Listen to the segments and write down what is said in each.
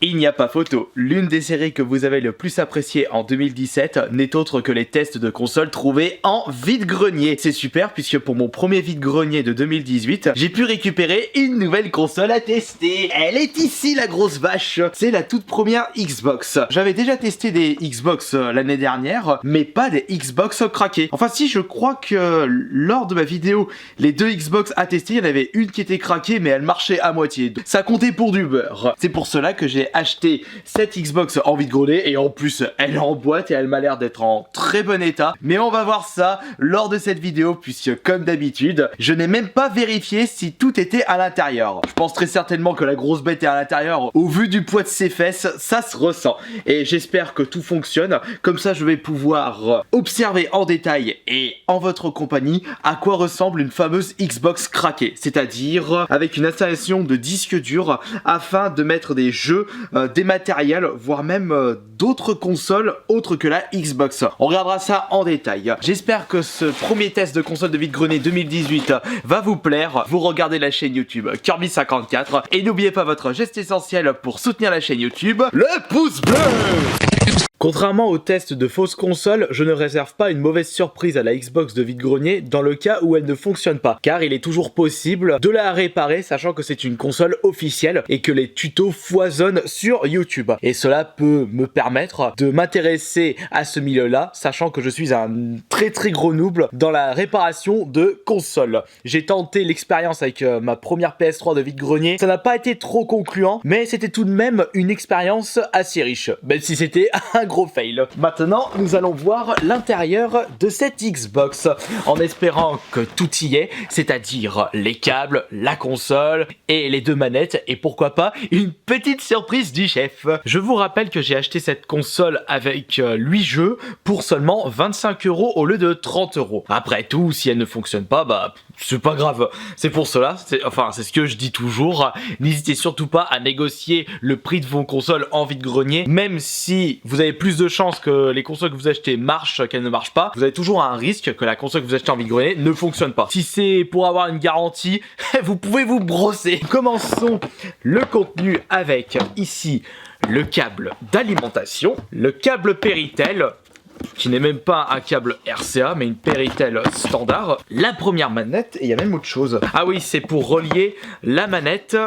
Il n'y a pas photo, l'une des séries que vous avez le plus appréciée en 2017 n'est autre que les tests de console trouvés en vide-grenier. C'est super puisque pour mon premier vide-grenier de 2018, j'ai pu récupérer une nouvelle console à tester. Elle est ici la grosse vache, c'est la toute première Xbox. J'avais déjà testé des Xbox l'année dernière, mais pas des Xbox craquées. Enfin si, je crois que lors de ma vidéo, les deux Xbox à tester, il y en avait une qui était craquée mais elle marchait à moitié. Ça comptait pour du beurre. C'est pour cela que j'ai acheté cette Xbox en vide-grenier et en plus elle est en boîte et elle m'a l'air d'être en très bon état. Mais on va voir ça lors de cette vidéo puisque comme d'habitude, je n'ai même pas vérifié si tout était à l'intérieur. Je pense très certainement que la grosse bête est à l'intérieur. Au vu du poids de ses fesses, ça se ressent. Et j'espère que tout fonctionne. Comme ça, je vais pouvoir observer en détail et en votre compagnie à quoi ressemble une fameuse Xbox craquée. C'est-à-dire avec une installation de disque dur afin de mettre des jeux des matériels, voire même d'autres consoles autres que la Xbox. On regardera ça en détail. J'espère que ce premier test de console de vide-grenier 2018 va vous plaire. Vous regardez la chaîne YouTube Kirby54 et n'oubliez pas votre geste essentiel pour soutenir la chaîne YouTube, le pouce bleu. Contrairement aux tests de fausses consoles, je ne réserve pas une mauvaise surprise à la Xbox de vide-grenier dans le cas où elle ne fonctionne pas, car il est toujours possible de la réparer sachant que c'est une console officielle et que les tutos foisonnent sur YouTube. Et cela peut me permettre de m'intéresser à ce milieu-là, sachant que je suis un très gros noob dans la réparation de consoles. J'ai tenté l'expérience avec ma première PS3 de vide-grenier, ça n'a pas été trop concluant, mais c'était tout de même une expérience assez riche, même si c'était un gros fail. Maintenant, nous allons voir l'intérieur de cette Xbox, en espérant que tout y est, c'est-à-dire les câbles, la console et les deux manettes, et pourquoi pas une petite surprise du chef. Je vous rappelle que j'ai acheté cette console avec 8 jeux pour seulement 25 € au lieu de 30 €. Après tout, si elle ne fonctionne pas, bah c'est pas grave. C'est pour cela, c'est ce que je dis toujours. N'hésitez surtout pas à négocier le prix de vos consoles en vide-grenier, même si vous avez plus de chances que les consoles que vous achetez marchent qu'elles ne marchent pas, vous avez toujours un risque que la console que vous achetez en vide-grenier ne fonctionne pas. Si c'est pour avoir une garantie, vous pouvez vous brosser. Commençons le contenu avec ici le câble d'alimentation, le câble Péritel, qui n'est même pas un câble RCA mais une Péritel standard, la première manette, et il y a même autre chose. Ah oui, c'est pour relier la manette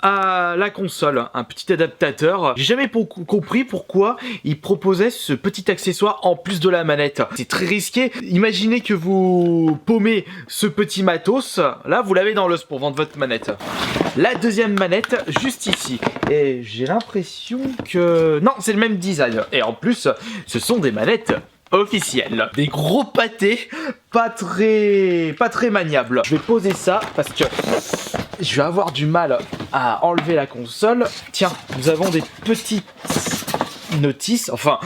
à la console, un petit adaptateur. J'ai jamais compris pourquoi ils proposaient ce petit accessoire en plus de la manette. C'est très risqué. Imaginez que vous paumez ce petit matos, là vous l'avez dans l'os pour vendre votre manette. La deuxième manette juste ici. Et j'ai l'impression que... non, c'est le même design. Et en plus, ce sont des manettes officielles. Des gros pâtés, pas très maniables. Je vais poser ça parce que je vais avoir du mal à enlever la console. Tiens, nous avons des petites notices. Enfin,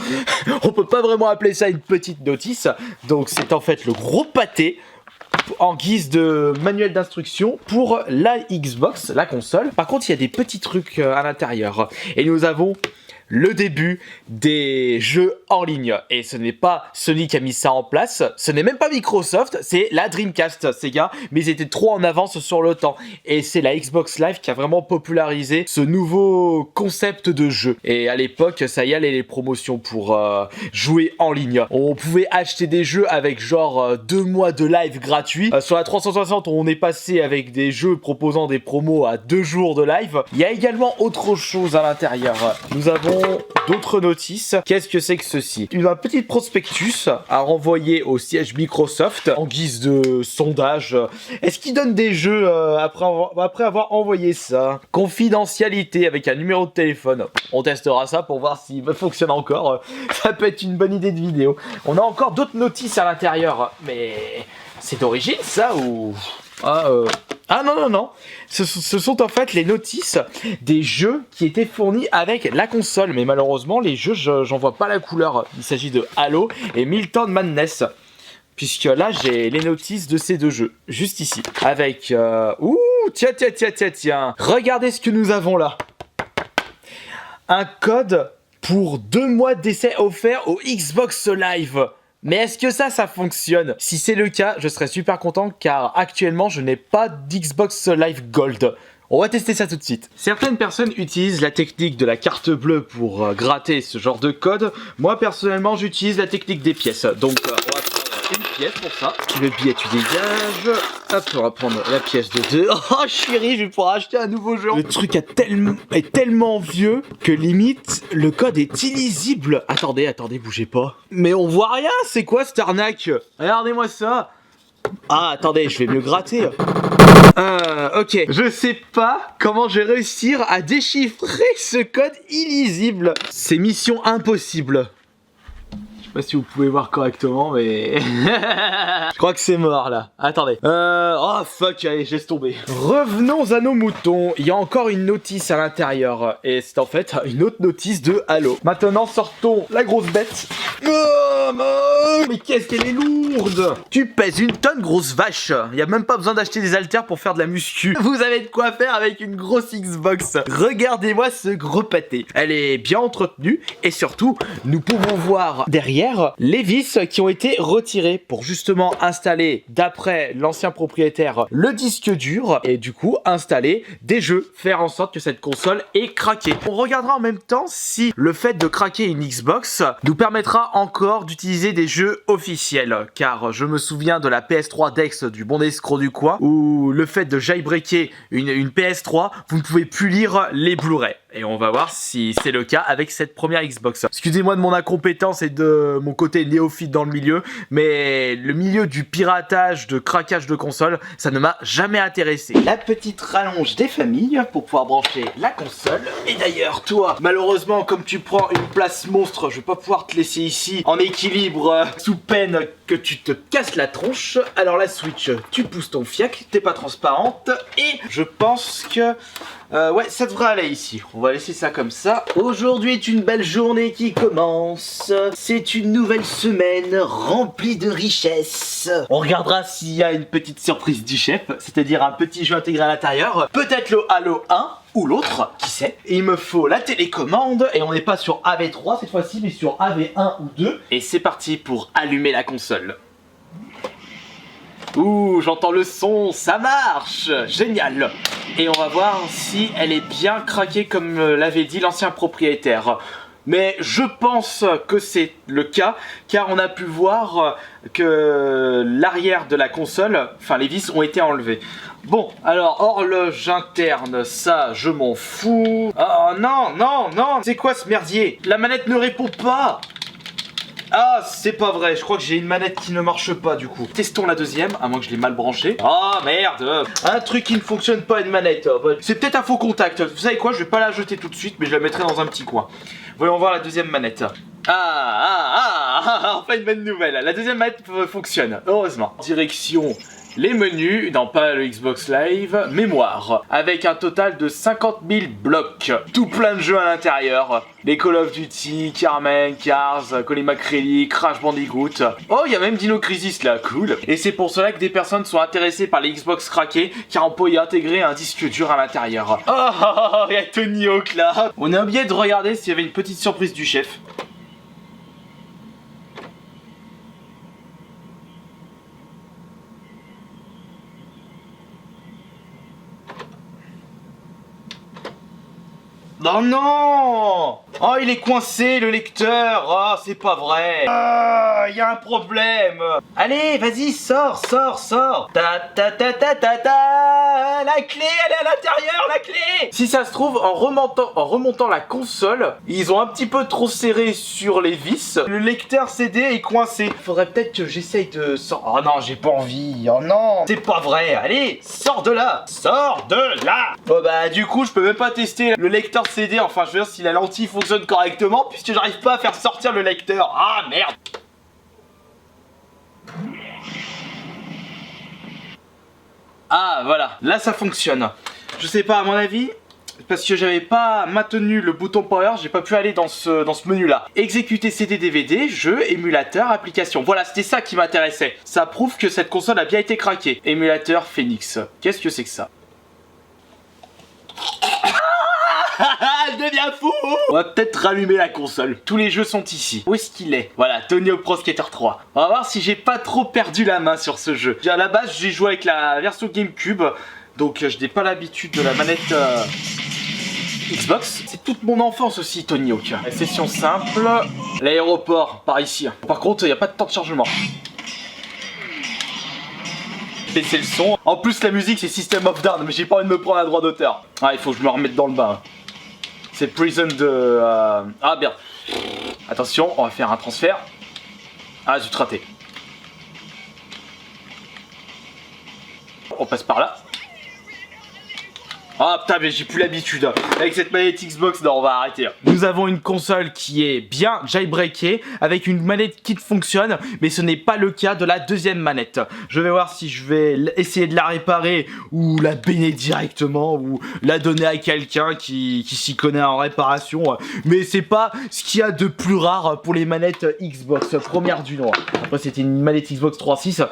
on peut pas vraiment appeler ça une petite notice. Donc c'est en fait le gros pâté en guise de manuel d'instruction pour la Xbox, la console. Par contre, il y a des petits trucs à l'intérieur. Et nous avons le début des jeux en ligne. Et ce n'est pas Sony qui a mis ça en place, ce n'est même pas Microsoft, c'est la Dreamcast, ces gars, mais ils étaient trop en avance sur le temps. Et c'est la Xbox Live qui a vraiment popularisé ce nouveau concept de jeu. Et à l'époque, ça y allait les promotions pour jouer en ligne. On pouvait acheter des jeux avec genre 2 mois de live gratuit. Sur la 360, on est passé avec des jeux proposant des promos à 2 jours de live. Il y a également autre chose à l'intérieur. Nous avons d'autres notices. Qu'est-ce que c'est que ceci? Un petit prospectus à renvoyer au siège Microsoft en guise de sondage. Est-ce qu'ils donnent des jeux après avoir envoyé ça? Confidentialité avec un numéro de téléphone. On testera ça pour voir s'il fonctionne encore. Ça peut être une bonne idée de vidéo. On a encore d'autres notices à l'intérieur. Mais c'est d'origine ça ou... Ah non, ce sont en fait les notices des jeux qui étaient fournis avec la console, mais malheureusement les jeux j'en vois pas la couleur. Il s'agit de Halo et Milton Madness, puisque là j'ai les notices de ces deux jeux, juste ici, avec... Ouh, tiens, regardez ce que nous avons là. Un code pour 2 mois d'essai offert au Xbox Live. Mais est-ce que ça fonctionne? Si c'est le cas, je serais super content car actuellement je n'ai pas d'Xbox Live Gold. On va tester ça tout de suite. Certaines personnes utilisent la technique de la carte bleue pour gratter ce genre de code. Moi personnellement j'utilise la technique des pièces. Donc on va prendre une pièce pour ça. Le billet tu dégages. Hop, on va prendre la pièce de 2. Oh chérie, je vais pouvoir acheter un nouveau jeu. Le truc est tellement vieux que limite le code est illisible. Attendez, bougez pas. Mais on voit rien, c'est quoi cette arnaque? Regardez-moi ça. Ah attendez, je vais me le gratter. Ok, je sais pas comment je vais réussir à déchiffrer ce code illisible. C'est mission impossible. Je sais pas si vous pouvez voir correctement, mais... je crois que c'est mort, là. Attendez. Oh, fuck, allez, je laisse tomber. Revenons à nos moutons. Il y a encore une notice à l'intérieur. Et c'est en fait une autre notice de Halo. Maintenant, sortons la grosse bête. Mais qu'est-ce qu'elle est lourde! Tu pèses une tonne, grosse vache! Y a même pas besoin d'acheter des haltères pour faire de la muscu. Vous avez de quoi faire avec une grosse Xbox. Regardez-moi ce gros pâté. Elle est bien entretenue et surtout, nous pouvons voir derrière les vis qui ont été retirées pour justement installer, d'après l'ancien propriétaire, le disque dur et du coup installer des jeux, faire en sorte que cette console est craquée. On regardera en même temps si le fait de craquer une Xbox nous permettra encore d'utiliser des jeux officiels, car je me souviens de la PS3 Dex du bon escroc du coin où le fait de jailbreaker une PS3, vous ne pouvez plus lire les Blu-ray. Et on va voir si c'est le cas avec cette première Xbox. Excusez-moi de mon incompétence et de mon côté néophyte dans le milieu, mais le milieu du piratage, de craquage de console, ça ne m'a jamais intéressé. La petite rallonge des familles pour pouvoir brancher la console. Et d'ailleurs, toi, malheureusement, comme tu prends une place monstre, je vais pas pouvoir te laisser ici en équilibre sous peine que tu te casses la tronche. Alors la Switch, tu pousses ton fiac, t'es pas transparente et je pense que... ouais, ça devrait aller ici. On va laisser ça comme ça. Aujourd'hui est une belle journée qui commence. C'est une nouvelle semaine remplie de richesses. On regardera s'il y a une petite surprise du chef, c'est-à-dire un petit jeu intégré à l'intérieur. Peut-être le Halo 1 ou l'autre, qui sait. Il me faut la télécommande et on n'est pas sur AV3 cette fois-ci, mais sur AV1 ou 2. Et c'est parti pour allumer la console. Ouh, j'entends le son, ça marche! Génial! Et on va voir si elle est bien craquée comme l'avait dit l'ancien propriétaire. Mais je pense que c'est le cas, car on a pu voir que l'arrière de la console, enfin les vis ont été enlevées. Bon, alors horloge interne, ça je m'en fous. Oh non, non, non, c'est quoi ce merdier? La manette ne répond pas! Ah, c'est pas vrai, je crois que j'ai une manette qui ne marche pas du coup. Testons la deuxième, à moins que je l'ai mal branchée. Ah merde! Un truc qui ne fonctionne pas, une manette. C'est peut-être un faux contact. Vous savez quoi, je vais pas la jeter tout de suite, mais je la mettrai dans un petit coin. Voyons voir la deuxième manette. Enfin une bonne nouvelle. La deuxième manette fonctionne, heureusement. Direction... les menus, non pas le Xbox Live, mémoire, avec un total de 50 000 blocs. Tout plein de jeux à l'intérieur. Les Call of Duty, Carmen, Cars, Colin McRae, Crash Bandicoot. Oh, il y a même Dino Crisis là, cool. Et c'est pour cela que des personnes sont intéressées par les Xbox craquées, car on peut y intégrer un disque dur à l'intérieur. Oh, il y a Tony Hawk là. On a oublié de regarder s'il y avait une petite surprise du chef. Oh non! Oh, il est coincé le lecteur! Oh, c'est pas vrai! Ah, il y a un problème! Allez, vas-y, sors! Ta ta ta ta ta ta! La clé, elle est à l'intérieur, la clé! Si ça se trouve, en remontant la console, ils ont un petit peu trop serré sur les vis. Le lecteur CD est coincé. Faudrait peut-être que j'essaye de sortir. Oh non, j'ai pas envie. Oh non! C'est pas vrai! Allez, sors de là! Sors de là! Bon bah, du coup, je peux même pas tester le lecteur CD, enfin je veux dire si la lentille fonctionne correctement puisque j'arrive pas à faire sortir le lecteur. Ah merde. Ah voilà, là ça fonctionne. Je sais pas, à mon avis, parce que j'avais pas maintenu le bouton power, j'ai pas pu aller dans ce menu là. Exécuter CD DVD, jeu, émulateur, application. Voilà, c'était ça qui m'intéressait. Ça prouve que cette console a bien été craquée. Émulateur Phoenix. Qu'est-ce que c'est que ça? Elle devient fou. On va peut-être rallumer la console. Tous les jeux sont ici. Où est-ce qu'il est? Voilà, Tony Hawk Pro Skater 3. On va voir si j'ai pas trop perdu la main sur ce jeu. À la base, j'ai joué avec la version GameCube. Donc je n'ai pas l'habitude de la manette Xbox. C'est toute mon enfance aussi, Tony Hawk. La session simple, l'aéroport, par ici. Par contre, il n'y a pas de temps de chargement. Baisser le son. En plus, la musique, c'est System of Down, mais j'ai pas envie de me prendre un droit d'auteur. Ah, il faut que je me remette dans le bain. C'est Prison de... Ah, merde. Attention, on va faire un transfert. Ah, j'ai raté. On passe par là. Ah putain, mais j'ai plus l'habitude. Avec cette manette Xbox, non, on va arrêter. Nous avons une console qui est bien jailbreakée, avec une manette qui fonctionne, mais ce n'est pas le cas de la deuxième manette. Je vais voir si je vais essayer de la réparer, ou la béner directement, ou la donner à quelqu'un qui s'y connaît en réparation. Mais c'est pas ce qu'il y a de plus rare pour les manettes Xbox, première du nom. Après, c'était une manette Xbox 3.6.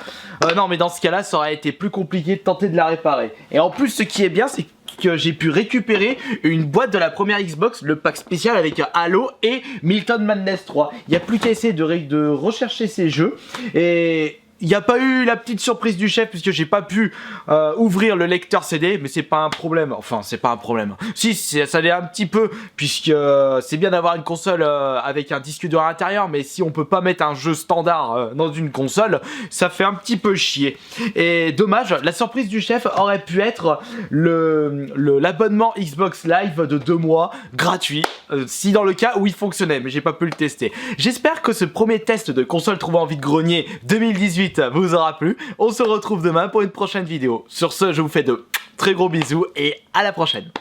Non, mais dans ce cas-là, ça aurait été plus compliqué de tenter de la réparer. Et en plus, ce qui est bien, c'est que j'ai pu récupérer une boîte de la première Xbox, le pack spécial avec Halo et Milton Madness 3. Il n'y a plus qu'à essayer de rechercher ces jeux. Et il n'y a pas eu la petite surprise du chef puisque j'ai pas pu ouvrir le lecteur CD, mais c'est pas un problème. Enfin, c'est pas un problème. Si, ça l'est un petit peu puisque c'est bien d'avoir une console avec un disque dur à l'intérieur, mais si on peut pas mettre un jeu standard dans une console, ça fait un petit peu chier. Et dommage, la surprise du chef aurait pu être l'abonnement Xbox Live de 2 mois gratuit, si dans le cas où il fonctionnait, mais j'ai pas pu le tester. J'espère que ce premier test de console trouvée en vide-grenier 2018 vous aura plu. On se retrouve demain pour une prochaine vidéo. Sur ce, je vous fais de très gros bisous et à la prochaine.